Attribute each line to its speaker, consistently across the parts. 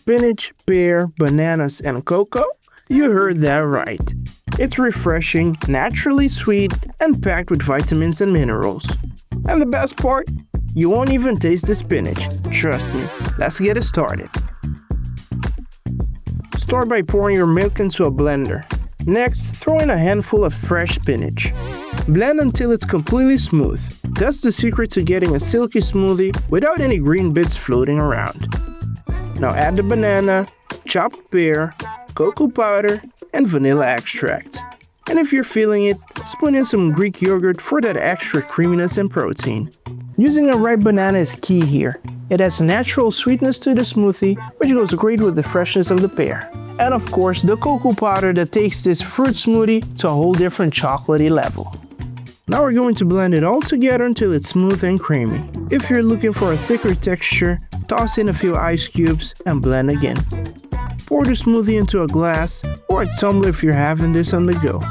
Speaker 1: spinach, pear, bananas, and cocoa? You heard that right. It's refreshing, naturally sweet, and packed with vitamins and minerals. And the best part? You won't even taste the spinach. Trust me. Let's get it started. Start by pouring your milk into a blender. Next, throw in a handful of fresh spinach. Blend until it's completely smooth. That's the secret to getting a silky smoothie without any green bits floating around. Now add the banana, chopped pear, cocoa powder, and vanilla extract. And if you're feeling it, spoon in some Greek yogurt for that extra creaminess and protein. Using a ripe banana is key here. It adds natural sweetness to the smoothie, which goes great with the freshness of the pear. And of course, the cocoa powder that takes this fruit smoothie to a whole different chocolatey level. Now we're going to blend it all together until it's smooth and creamy. If you're looking for a thicker texture, toss in a few ice cubes and blend again. Pour the smoothie into a glass or a tumbler if you're having this on the go.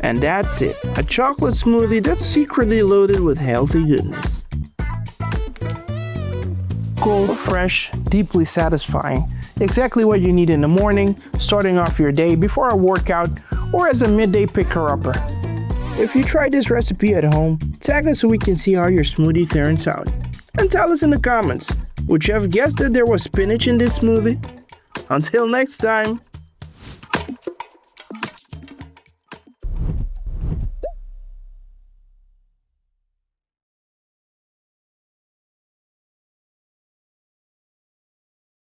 Speaker 1: And that's it, a chocolate smoothie that's secretly loaded with healthy goodness. Cold, fresh, deeply satisfying. Exactly what you need in the morning, starting off your day before a workout, or as a midday picker-upper. If you tried this recipe at home, tag us so we can see how your smoothie turns out. And tell us in the comments, would you have guessed that there was spinach in this smoothie? Until next time!